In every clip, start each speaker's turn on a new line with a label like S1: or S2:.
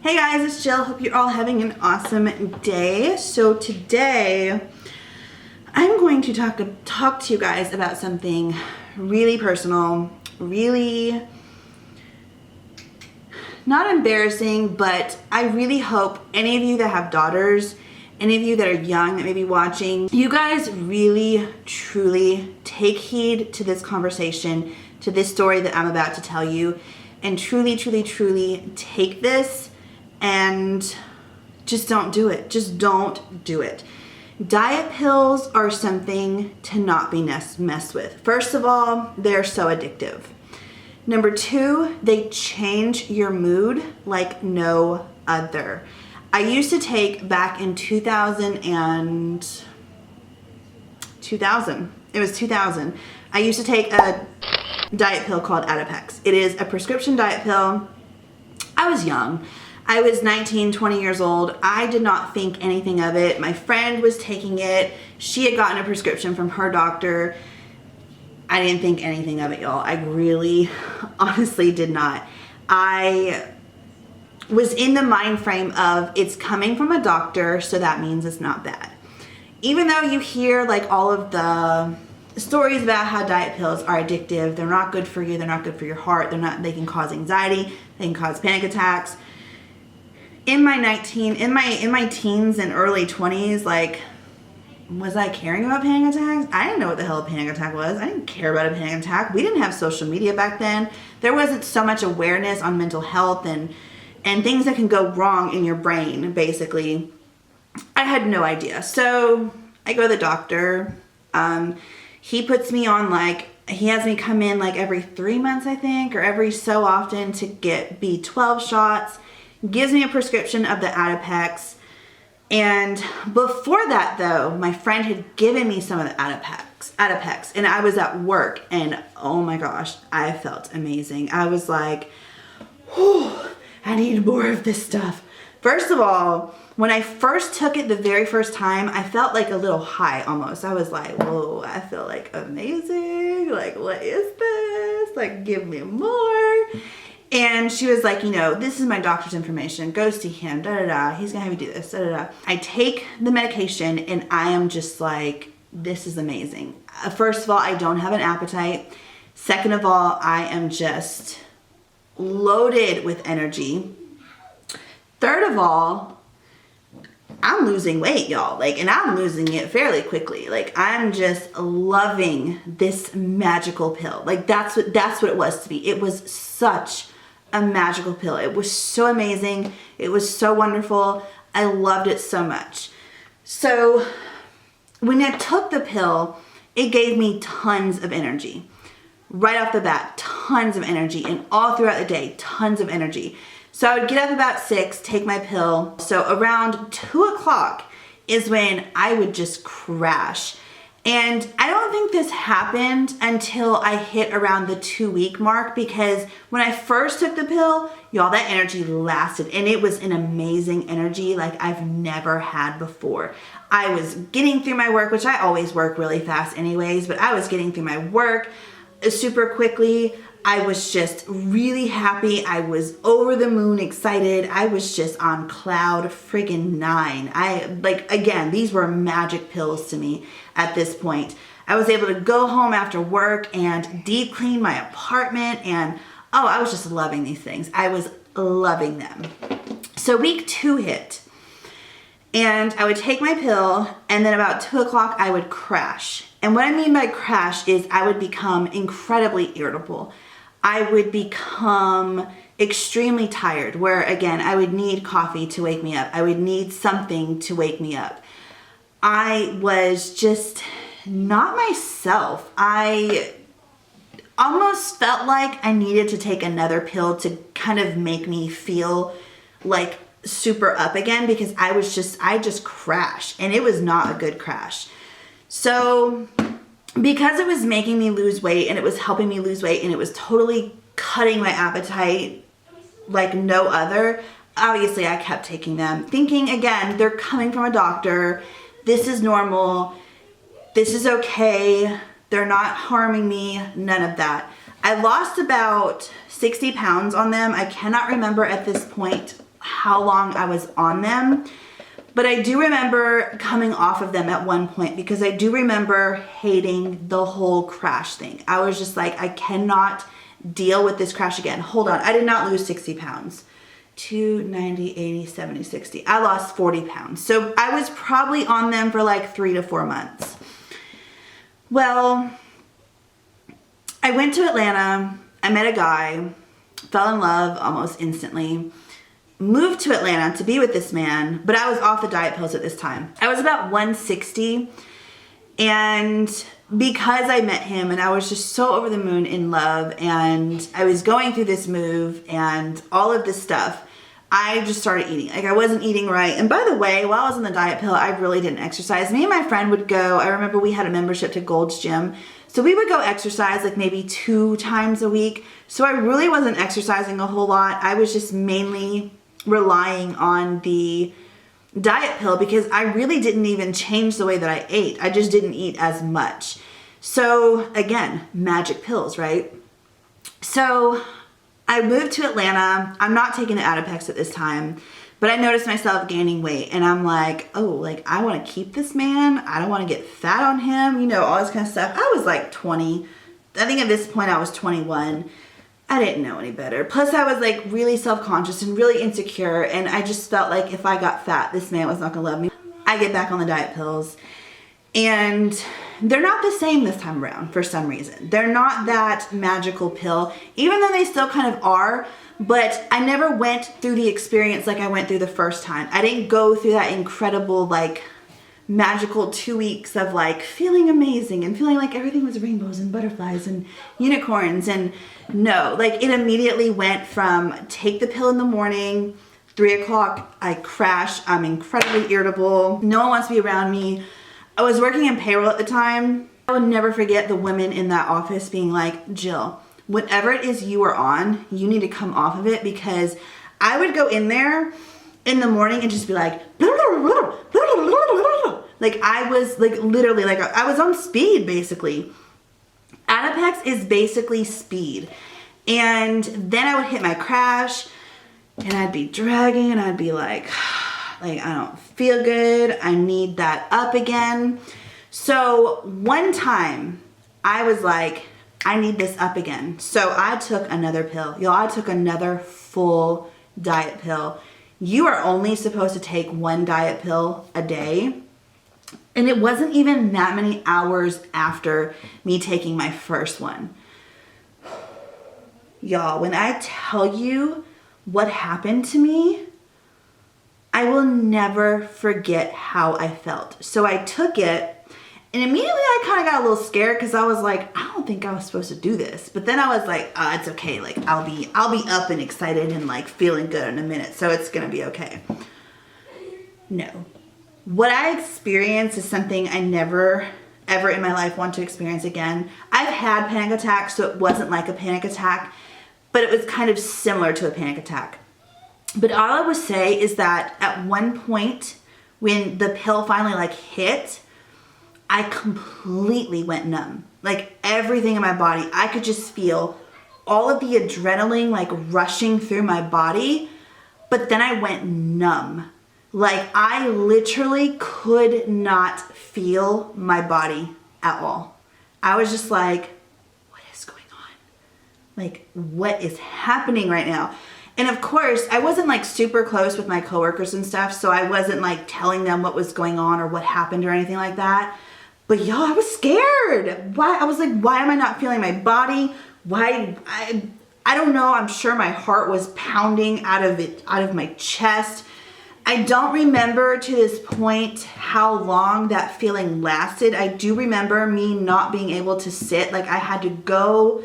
S1: Hey guys, it's Jill. Hope you're all having an awesome day. So today, I'm going to talk to you guys about something really personal, really not embarrassing, but I really hope any of you that have daughters, any of you that are young that may be watching, you guys really, truly take heed to this conversation, to this story that I'm about to tell you, and truly, truly, truly take this and just don't do it. Just don't do it. Diet pills are something to not be messed with. First of all, they're so addictive. Number two, they change your mood like no other. I used to take back in 2000. It was 2000. I used to take a diet pill called Adipex. It is a prescription diet pill. I was young. I was 19, 20 years old. I did not think anything of it. My friend was taking it. She had gotten a prescription from her doctor. I didn't think anything of it, y'all. I really, honestly did not. I was in the mind frame of it's coming from a doctor, so that means it's not bad. Even though you hear like all of the stories about how diet pills are addictive, they're not good for you, they're not good for your heart, they can cause anxiety, they can cause panic attacks. In my teens and early 20s, like, was I caring about panic attacks? I didn't know what the hell a panic attack was. I didn't care about a panic attack. We didn't have social media back then. There wasn't so much awareness on mental health and things that can go wrong in your brain, basically. I had no idea. So I go to the doctor. He puts me on he has me come in like every 3 months, I think, or every so often to get B12 shots. Gives me a prescription of the Adipex. And before that though, my friend had given me some of the Adipex, and I was at work, and oh my gosh, I felt amazing. I was like, whew, I need more of this stuff. First of all, when I first took it the very first time, I felt like a little high almost. I was like, whoa, I feel like amazing. Like, what is this? Like, give me more. And she was like, this is my doctor's information. Go see him, da-da-da. He's gonna have you do this, da-da-da. I take the medication and I am just like, this is amazing. First of all, I don't have an appetite. Second of all, I am just loaded with energy. Third of all, I'm losing weight, y'all. And I'm losing it fairly quickly. I'm just loving this magical pill. That's what it was to me. It was such a magical pill. It was so amazing. It was so wonderful. I loved it so much. So when I took the pill, it gave me tons of energy. Right off the bat, tons of energy. And all throughout the day, tons of energy. So I would get up about 6, take my pill. So around 2 o'clock is when I would just crash. And I don't think this happened until I hit around the 2-week mark, because when I first took the pill, y'all, that energy lasted, and it was an amazing energy like I've never had before. I was getting through my work, which I always work really fast anyways, but I was getting through my work super quickly. I was just really happy. I was over the moon excited. I was just on cloud friggin' 9. Again, these were magic pills to me at this point. I was able to go home after work and deep clean my apartment, and I was just loving these things. I was loving them. So week 2 hit, and I would take my pill, and then about 2 o'clock I would crash. And what I mean by crash is I would become incredibly irritable. I would become extremely tired, where again, I would need coffee to wake me up. I would need something to wake me up. I was just not myself. I almost felt like I needed to take another pill to kind of make me feel like super up again, because I just crashed, and it was not a good crash. So because it was making me lose weight, and it was helping me lose weight, and it was totally cutting my appetite like no other, obviously I kept taking them, thinking again, they're coming from a doctor. This is normal. This is okay. They're not harming me. None of that. I lost about 60 pounds on them. I cannot remember at this point how long I was on them. But I do remember coming off of them at one point because I do remember hating the whole crash thing. I was just like, I cannot deal with this crash again. Hold on, I did not lose 60 pounds. 2, 90, 80, 70, 60. I lost 40 pounds. So I was probably on them for like 3 to 4 months. Well, I went to Atlanta. I met a guy, fell in love almost instantly, moved to Atlanta to be with this man, but I was off the diet pills at this time. I was about 160, and because I met him and I was just so over the moon in love and I was going through this move and all of this stuff, I just started eating. Like, I wasn't eating right. And by the way, while I was on the diet pill, I really didn't exercise. Me and my friend would go, I remember we had a membership to Gold's Gym. So we would go exercise like maybe 2 times a week. So I really wasn't exercising a whole lot. I was just mainly relying on the diet pill because I really didn't even change the way that I ate. I just didn't eat as much. So again, magic pills, right? So I moved to Atlanta. I'm not taking the Adipex at this time, but I noticed myself gaining weight and I'm like, oh, like I want to keep this man. I don't want to get fat on him, you know, all this kind of stuff. I was like 20. I think at this point I was 21. I didn't know any better. Plus I was like really self-conscious and really insecure, and I just felt like if I got fat, this man was not gonna love me. I get back on the diet pills and they're not the same this time around for some reason. They're not that magical pill, even though they still kind of are, but I never went through the experience like I went through the first time. I didn't go through that incredible like magical 2 weeks of like feeling amazing and feeling like everything was rainbows and butterflies and unicorns. And no, like it immediately went from take the pill in the morning, 3 o'clock, I crash, I'm incredibly irritable, no one wants to be around me. I was working in payroll at the time. I would never forget the women in that office being like, Jill, whatever it is you are on, you need to come off of it, because I would go in there in the morning and just be like, like I was like literally like I was on speed basically. Adipex is basically speed. And then I would hit my crash and I'd be dragging and I'd be like I don't feel good. I need that up again. So one time I was like, I need this up again. So I took another pill. Y'all, I took another full diet pill. You are only supposed to take 1 diet pill a day. And it wasn't even that many hours after me taking my first one. Y'all, when I tell you what happened to me, I will never forget how I felt. So I took it and immediately I kind of got a little scared because I was like, I don't think I was supposed to do this. But then I was like, it's okay. Like I'll be up and excited and like feeling good in a minute. So it's going to be okay. No. What I experienced is something I never ever in my life want to experience again. I've had panic attacks, so it wasn't like a panic attack, but it was kind of similar to a panic attack. But all I would say is that at one point when the pill finally like hit, I completely went numb. Like everything in my body, I could just feel all of the adrenaline like rushing through my body, but then I went numb. Like I literally could not feel my body at all. I was just like, what is going on? Like, what is happening right now? And of course, I wasn't like super close with my coworkers and stuff, so I wasn't like telling them what was going on or what happened or anything like that. But y'all, I was scared. Why? I was like, why am I not feeling my body? Why? I don't know. I'm sure my heart was pounding out of my chest. I don't remember to this point how long that feeling lasted. I do remember me not being able to sit. Like I had to go.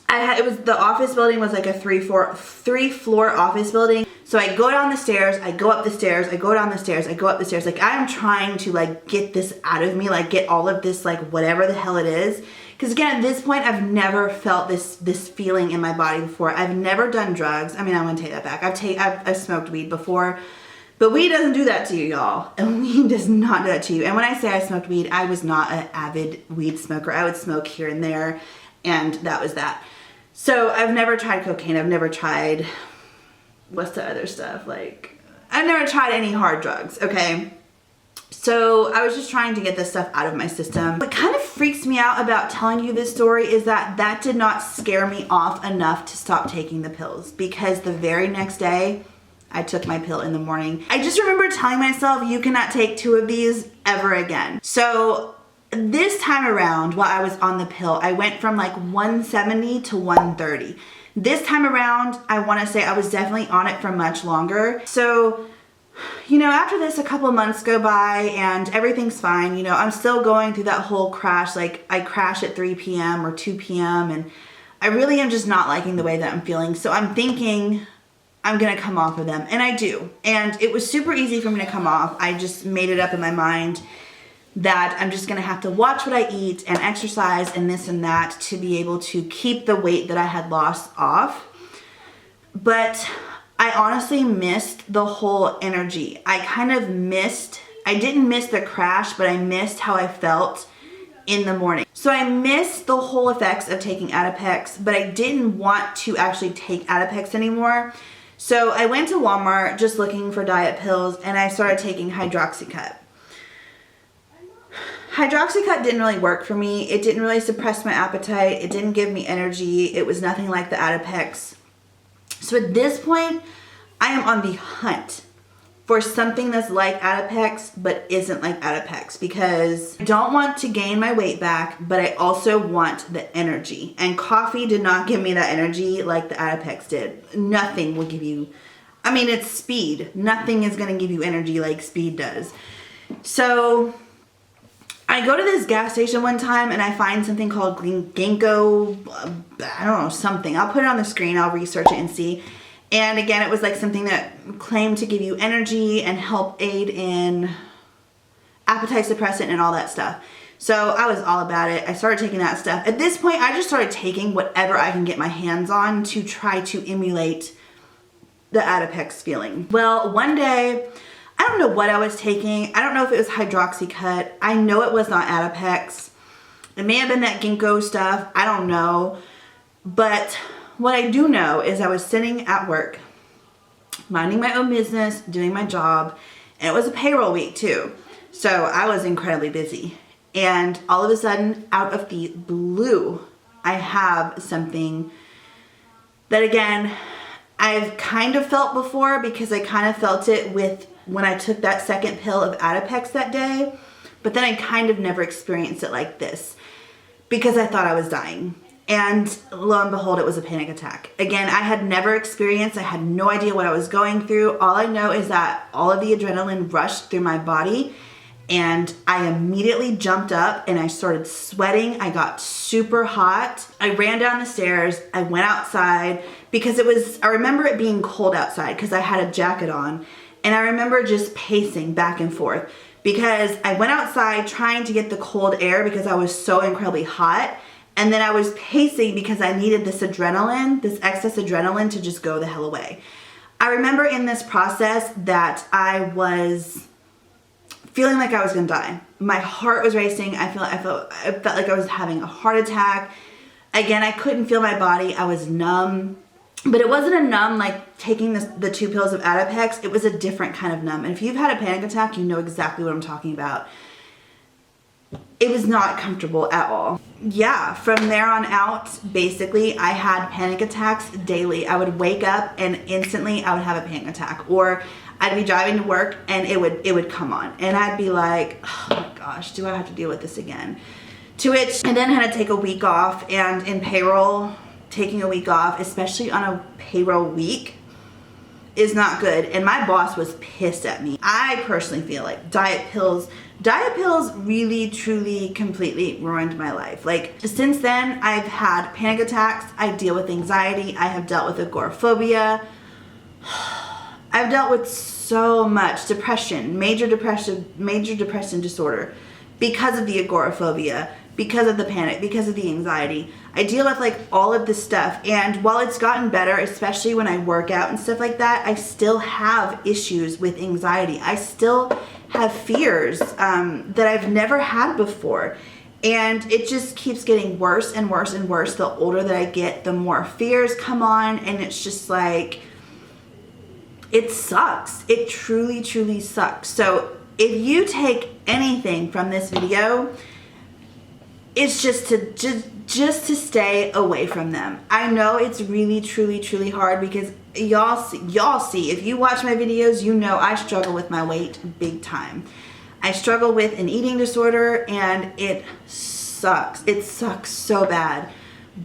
S1: The office building was like a three floor office building. So I go down the stairs, I go up the stairs, I go down the stairs, I go up the stairs. Like I'm trying to like get this out of me, like get all of this, like whatever the hell it is. Because again, at this point, I've never felt this feeling in my body before. I've never done drugs. I mean, I'm gonna take that back. I've smoked weed before, but weed doesn't do that to you, y'all. And weed does not do that to you. And when I say I smoked weed, I was not an avid weed smoker. I would smoke here and there, and that was that. So I've never tried cocaine. I've never tried what's the other stuff? Like, I've never tried any hard drugs, okay? So I was just trying to get this stuff out of my system. What kind of freaks me out about telling you this story is that did not scare me off enough to stop taking the pills, because the very next day I took my pill in the morning. I just remember telling myself, you cannot take 2 of these ever again. So this time around, while I was on the pill, I went from like 170 to 130. This time around, I want to say I was definitely on it for much longer. So, you know, after this, a couple months go by and everything's fine. You know, I'm still going through that whole crash. Like, I crash at 3 p.m. or 2 p.m. and I really am just not liking the way that I'm feeling. So I'm thinking I'm going to come off of them. And I do. And it was super easy for me to come off. I just made it up in my mind that I'm just going to have to watch what I eat and exercise and this and that to be able to keep the weight that I had lost off. But I honestly missed the whole energy. I didn't miss the crash, but I missed how I felt in the morning. So I missed the whole effects of taking Adipex, but I didn't want to actually take Adipex anymore. So I went to Walmart just looking for diet pills, and I started taking Hydroxycut. Hydroxycut didn't really work for me. It didn't really suppress my appetite. It didn't give me energy. It was nothing like the Adipex. So at this point, I am on the hunt for something that's like Adipex, but isn't like Adipex, because I don't want to gain my weight back, but I also want the energy. And coffee did not give me that energy like the Adipex did. Nothing will give you, I mean, it's speed. Nothing is going to give you energy like speed does. So I go to this gas station one time and I find something called Ginkgo, I don't know, something. I'll put it on the screen, I'll research it and see. And again, it was like something that claimed to give you energy and help aid in appetite suppressant and all that stuff. So I was all about it. I started taking that stuff. At this point, I just started taking whatever I can get my hands on to try to emulate the Adipex feeling. Well, one day, I don't know what I was taking. I don't know if it was Hydroxycut. I know it was not Adipex. It may have been that Ginkgo stuff. I don't know. But what I do know is I was sitting at work, minding my own business, doing my job, and it was a payroll week too. So I was incredibly busy. And all of a sudden, out of the blue, I have something that, again, I've kind of felt before, because I kind of felt it when I took that second pill of Adipex that day, but then I kind of never experienced it like this because I thought I was dying. And lo and behold, it was a panic attack. Again, I had never experienced, I had no idea what I was going through. All I know is that all of the adrenaline rushed through my body and I immediately jumped up and I started sweating. I got super hot. I ran down the stairs. I went outside because I remember it being cold outside because I had a jacket on. And I remember just pacing back and forth because I went outside trying to get the cold air because I was so incredibly hot. And then I was pacing because I needed this adrenaline, this excess adrenaline, to just go the hell away. I remember in this process that I was feeling like I was gonna die. My heart was racing. I felt like I was having a heart attack. Again, I couldn't feel my body. I was numb. But it wasn't a numb like taking the 2 pills of Adipex. It was a different kind of numb. And if you've had a panic attack, you know exactly what I'm talking about. It was not comfortable at all. Yeah, from there on out, basically, I had panic attacks daily. I would wake up and instantly I would have a panic attack. Or I'd be driving to work and it would come on. And I'd be like, oh my gosh, do I have to deal with this again? To which I then had to take a week off. And in payroll, taking a week off, especially on a payroll week, is not good. And my boss was pissed at me. I personally feel like diet pills really, truly, completely ruined my life. Like, since then, I've had panic attacks. I deal with anxiety. I have dealt with agoraphobia. I've dealt with so much depression, major depression disorder because of the agoraphobia, because of the panic, because of the anxiety. I deal with like all of this stuff, and while it's gotten better, especially when I work out and stuff like that, I still have issues with anxiety. I still have fears that I've never had before, and it just keeps getting worse and worse and worse. The older that I get, the more fears come on, and it's just like, it sucks. It truly, truly sucks. So if you take anything from this video, it's just to stay away from them. I know it's really, truly, truly hard because y'all see, if you watch my videos, you know I struggle with my weight big time. I struggle with an eating disorder and it sucks. It sucks so bad.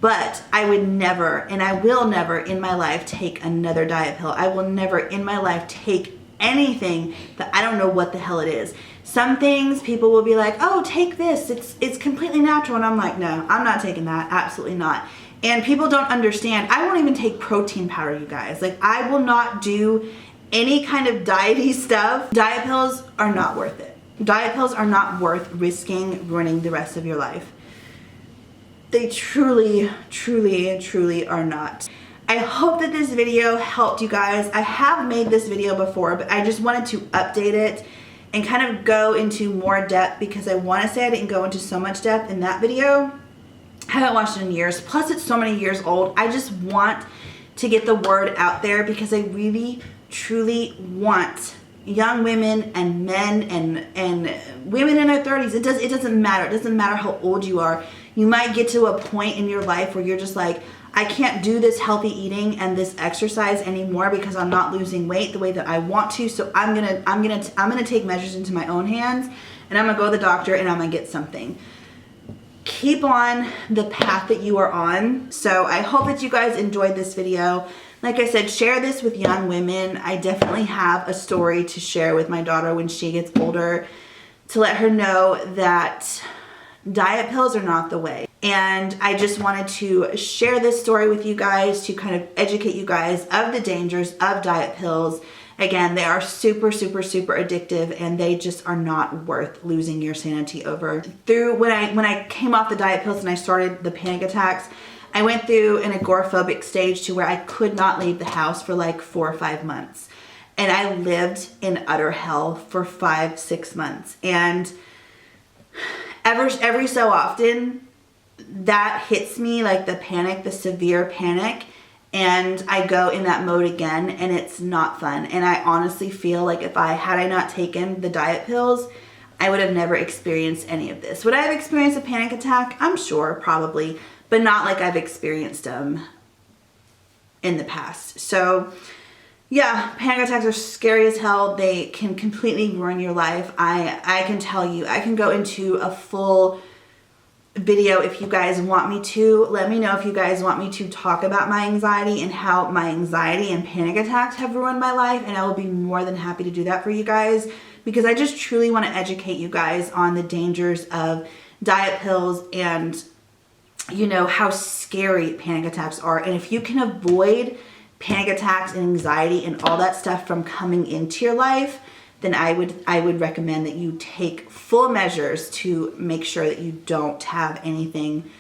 S1: But I would never, and I will never in my life take another diet pill. I will never in my life take anything that I don't know what the hell it is. Some things people will be like, oh, take this. It's completely natural. And I'm like, no, I'm not taking that. Absolutely not. And people don't understand. I won't even take protein powder, you guys. Like, I will not do any kind of diety stuff. Diet pills are not worth it. Diet pills are not worth risking ruining the rest of your life. They truly, truly, truly are not. I hope that this video helped you guys. I have made this video before, but I just wanted to update it and kind of go into more depth because I want to say I didn't go into so much depth in that video. I haven't watched it in years. Plus, it's so many years old. I just want to get the word out there because I really, truly want young women and men and women in their 30s. It doesn't matter. It doesn't matter how old you are. You might get to a point in your life where you're just like, I can't do this healthy eating and this exercise anymore because I'm not losing weight the way that I want to. So I'm gonna take measures into my own hands, and I'm gonna go to the doctor and I'm gonna get something. Keep on the path that you are on. So I hope that you guys enjoyed this video. Like I said, share this with young women. I definitely have a story to share with my daughter when she gets older to let her know that diet pills are not the way. And I just wanted to share this story with you guys to kind of educate you guys of the dangers of diet pills. Again, they are super, super, super addictive, and they just are not worth losing your sanity over. When I came off the diet pills and I started the panic attacks, I went through an agoraphobic stage to where I could not leave the house for like 4 or 5 months. And I lived in utter hell for 5-6 months. And every so often, that hits me, like the panic, the severe panic, and I go in that mode again, and it's not fun. And I honestly feel like had I not taken the diet pills, I would have never experienced any of this. Would I have experienced a panic attack? I'm sure, probably, but not like I've experienced them in the past. So yeah, panic attacks are scary as hell. They can completely ruin your life. I can tell you, I can go into a full video if you guys want me to. Let me know if you guys want me to talk about my anxiety and how my anxiety and panic attacks have ruined my life, and I will be more than happy to do that for you guys because I just truly want to educate you guys on the dangers of diet pills and, you know, how scary panic attacks are. And if you can avoid panic attacks and anxiety and all that stuff from coming into your life, then I would recommend that you take full measures to make sure that you don't have anything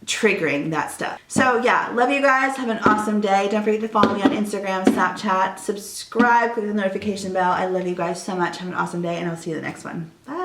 S1: triggering that stuff. So yeah, love you guys. Have an awesome day. Don't forget to follow me on Instagram, Snapchat, subscribe, click the notification bell. I love you guys so much. Have an awesome day, and I'll see you in the next one. Bye.